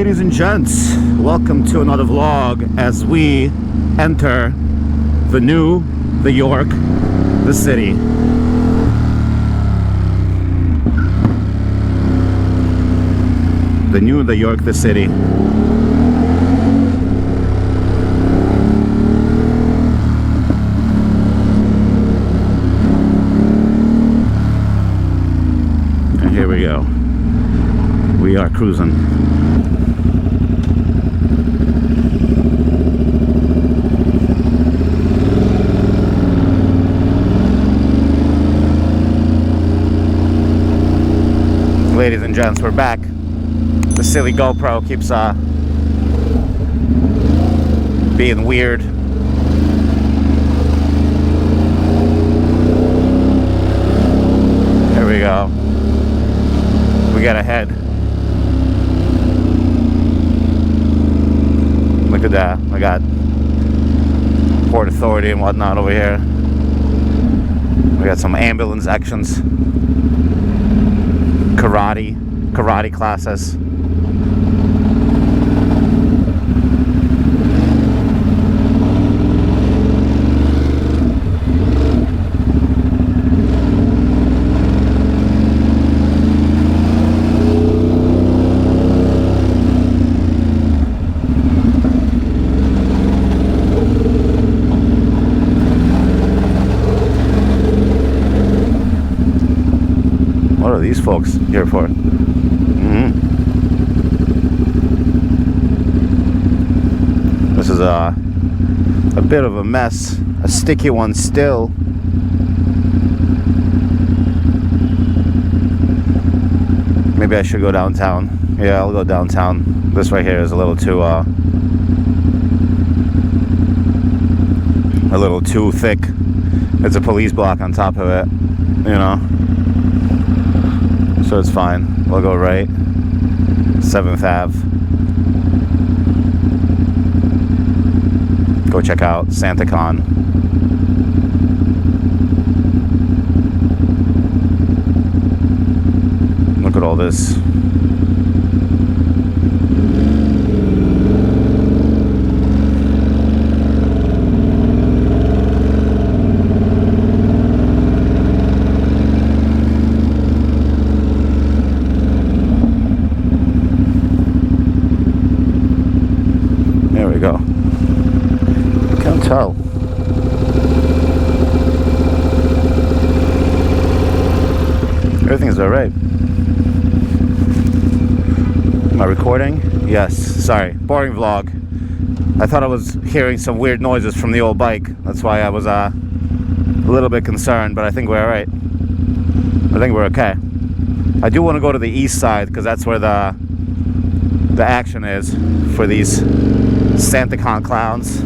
Ladies and gents, welcome to another vlog as we enter the new, the York, the city. The new, the York, the city. And here we go. We are cruising. Ladies and gents, we're back. The silly GoPro keeps being weird. Here we go. We got ahead. Look at that. I got Port Authority and whatnot over here. We got some ambulance actions. Karate classes. What are these folks here for? This is a bit of a mess, a sticky one still. Maybe I should go downtown. Yeah, I'll go downtown. This right here is a little too thick. It's a police block on top of it, you know. So it's fine. We'll go right. 7th Ave. Go check out SantaCon. Look at all this. There we go. Can't tell. Everything's alright. Am I recording? Yes. Sorry. Boring vlog. I thought I was hearing some weird noises from the old bike. That's why I was a little bit concerned, but I think we're alright. I think we're okay. I do want to go to the east side because that's where the action is for these SantaCon clowns.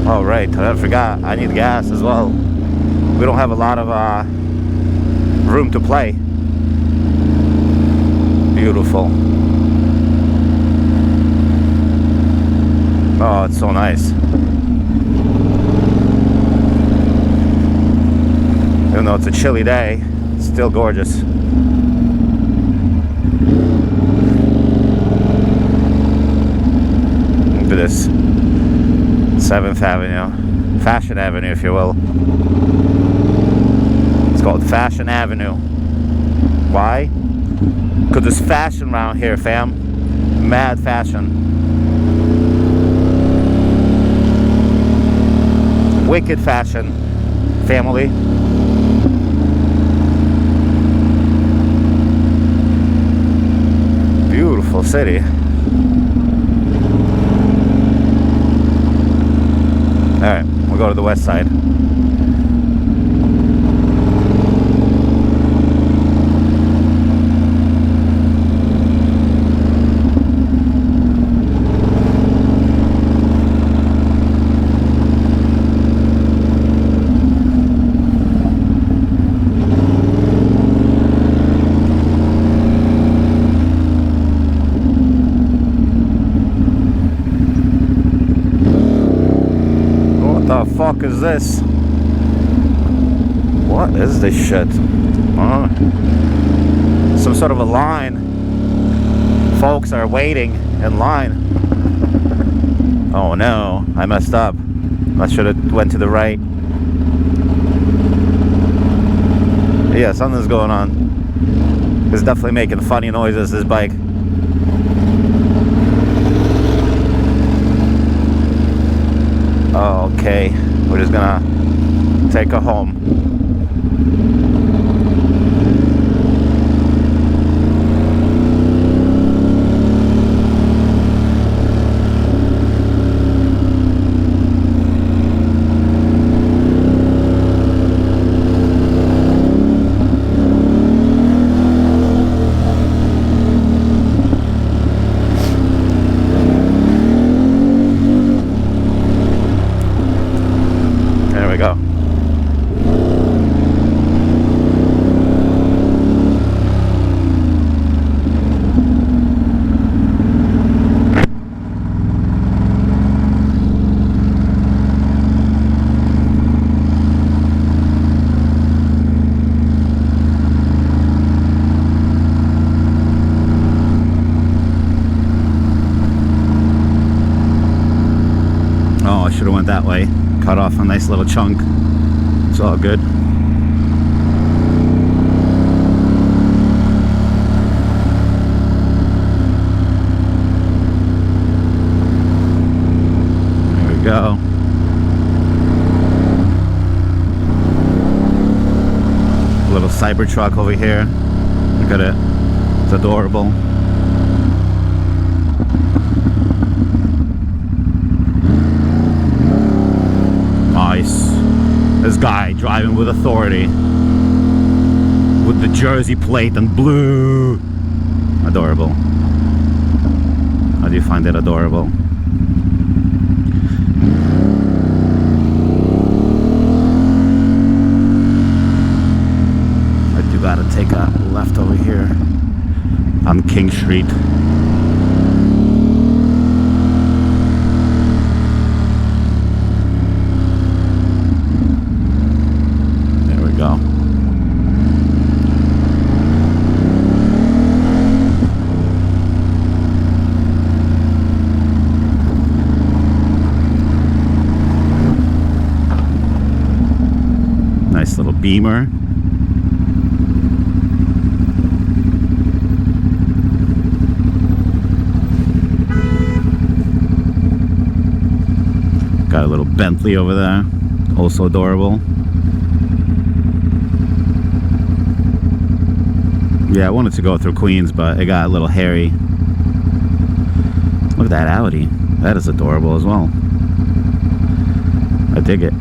Oh right, I forgot. I need gas as well. We don't have a lot of room to play. Beautiful. Oh, it's so nice. Even though it's a chilly day, it's still gorgeous. Look at this. 7th Avenue. Fashion Avenue, if you will. It's called Fashion Avenue. Why? Because there's fashion around here, fam. Mad fashion. Wicked fashion. Family. Beautiful city. Alright, we'll go to the west side. What the fuck is this? What is this shit? Some sort of a line. Folks are waiting in line. Oh no, I messed up. I should have went to the right. Yeah, something's going on. It's definitely making funny noises, this bike. Okay, we're just gonna take her home. Should have went that way. Cut off a nice little chunk. It's all good. There we go. A little Cybertruck over here. Look at it. It's adorable. Nice. This guy driving with authority. With the Jersey plate and blue. Adorable. How do you find it adorable? I do gotta take a left over here on King Street. Nice little Beamer. Got a little Bentley over there, also adorable. Yeah, I wanted to go through Queens, but it got a little hairy. Look at that Audi. That is adorable as well. I dig it.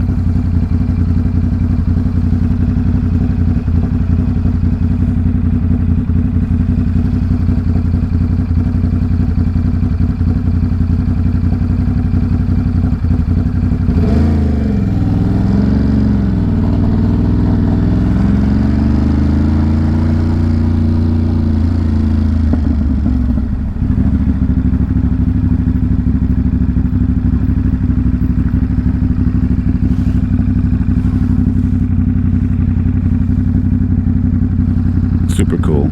Super cool.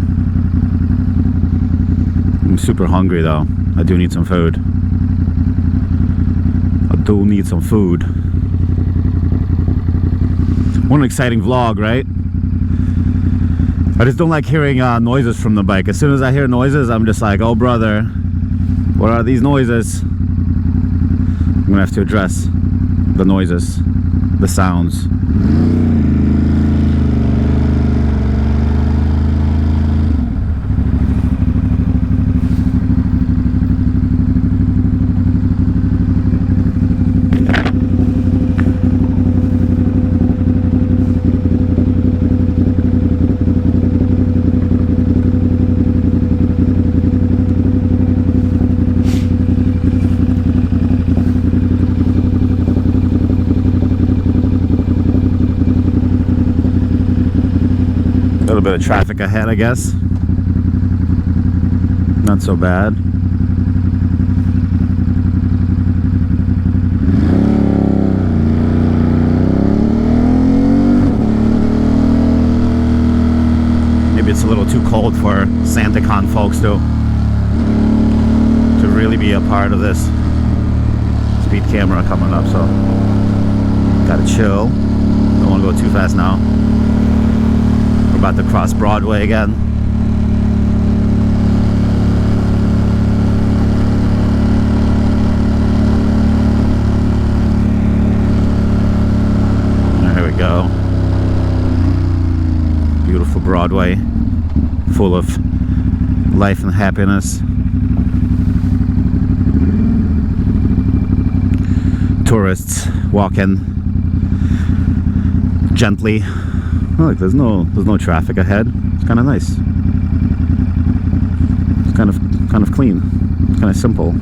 I'm super hungry though. I do need some food. What an exciting vlog, right? I just don't like hearing noises from the bike. As soon as I hear noises, I'm just like, oh brother, what are these noises? I'm gonna have to address the noises, the sounds. A little bit of traffic ahead, I guess. Not so bad. too cold for SantaCon folks to really be a part of this. Speed camera coming up, so gotta chill. Don't want to go too fast now. We're about to cross Broadway again. There we go. Beautiful Broadway, full of life and happiness. Tourists walking gently. Look, there's no traffic ahead. It's kind of nice. It's kind of clean. It's kind of simple.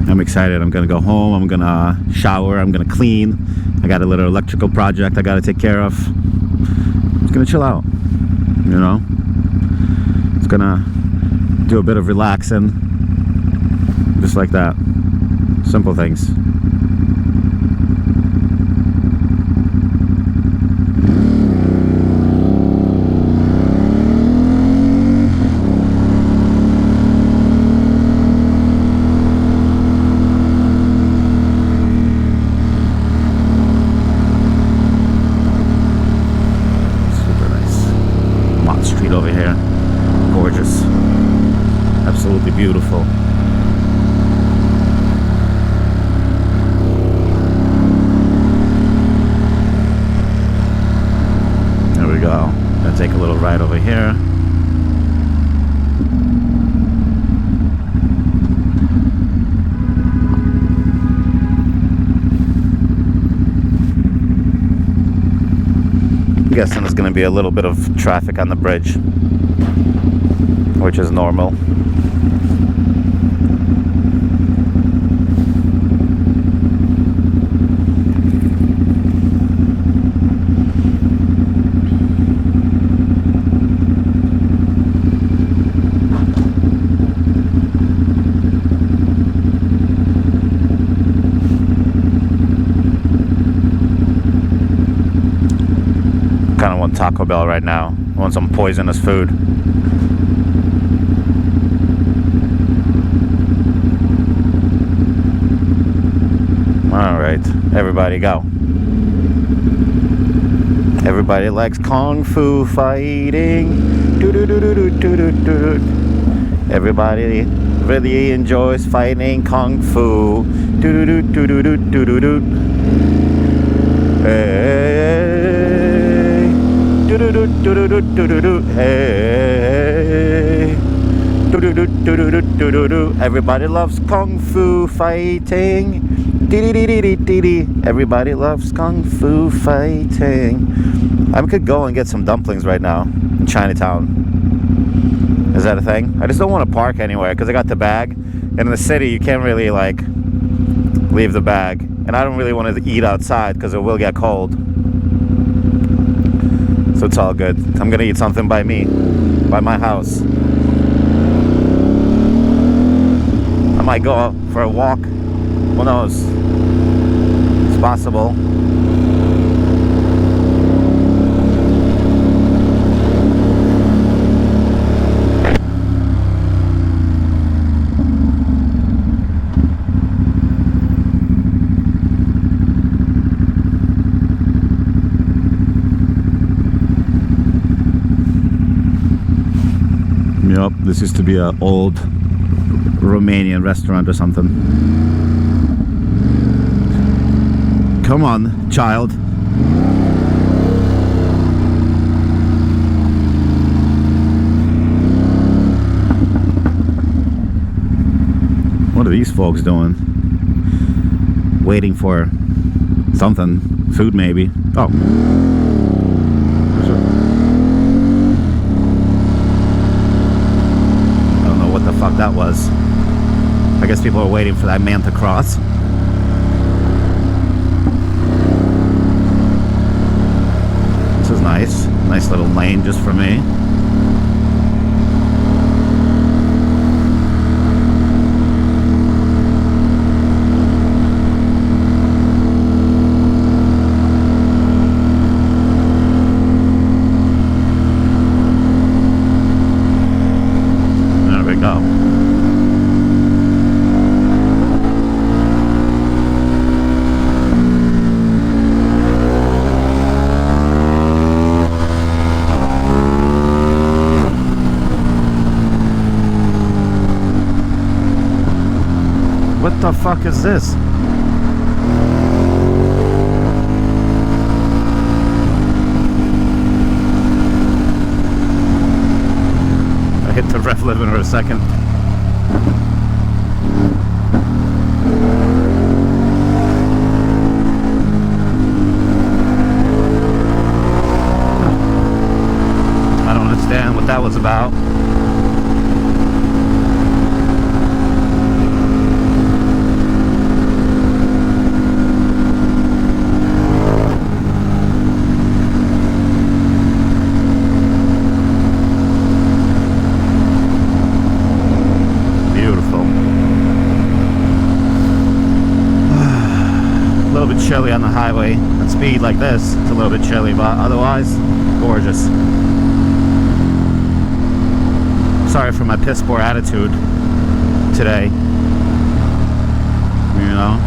I'm excited. I'm gonna go home. I'm gonna shower. I'm gonna clean. I got a little electrical project I gotta take care of. Just gonna chill out, you know. It's gonna do a bit of relaxing, just like that. Simple things. Super nice. Mott Street over here. Gorgeous. Absolutely beautiful. There we go. Gonna take a little ride over here. I'm guessing there's gonna be a little bit of traffic on the bridge, which is normal. I kind of want Taco Bell right now. I want some poisonous food. Alright, everybody go. Everybody likes Kung Fu fighting. Everybody really enjoys fighting Kung Fu. Hey. Hey. Everybody loves Kung Fu fighting. Everybody loves Kung Fu fighting. I could go and get some dumplings right now in Chinatown. Is that a thing? I just don't want to park anywhere because I got the bag. And in the city, you can't really like leave the bag. And I don't really want to eat outside because it will get cold. So it's all good. I'm gonna eat something by me, by my house. I might go for a walk. Who knows? It's possible. Yep, this used to be an old Romanian restaurant or something. Come on, child. What are these folks doing? Waiting for something. Food, maybe. Oh. I don't know what the fuck that was. I guess people are waiting for that man to cross. This is nice. Nice little lane just for me. go. What the fuck is this? I hit the rev limiter a second. I don't understand what that was about. Chilly on the highway at speed like this. It's a little bit chilly, but otherwise gorgeous. Sorry for my piss poor attitude today, you know.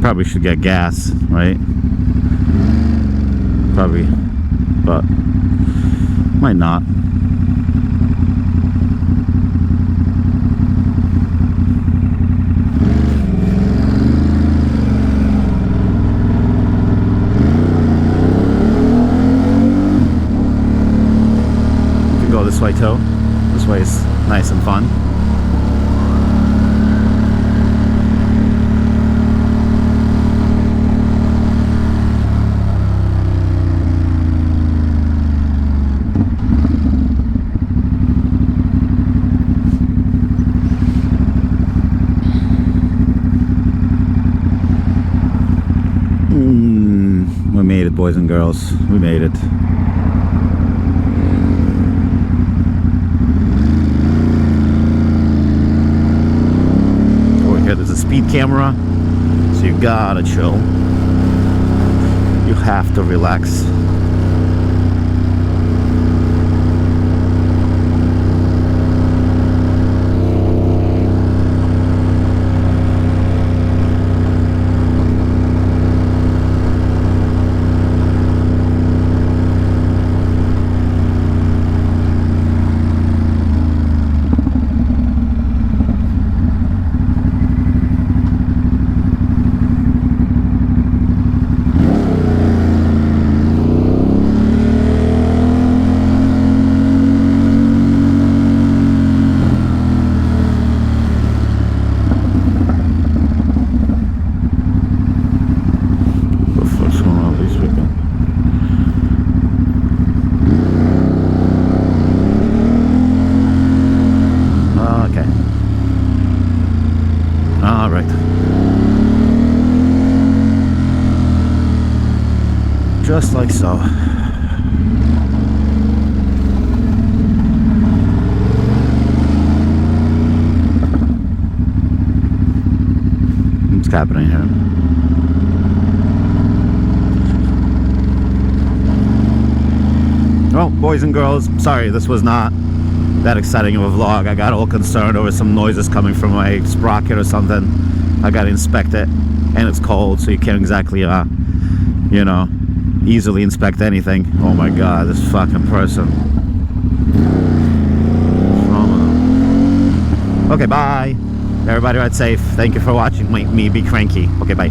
Probably should get gas, right? Probably, but might not. You can go this way too. This way is nice and fun. We made it, boys and girls. We made it. Over here there's a speed camera, so you gotta chill. You have to relax. Just like so. What's happening here? Well, boys and girls, sorry this was not that exciting of a vlog. I got all concerned over some noises coming from my sprocket or something. I got to inspect it, and it's cold, so you can't exactly, you know, easily inspect anything. Oh my god, this fucking person. What's wrong with him? Okay, bye. Everybody ride safe. Thank you for watching me be cranky. Okay, bye.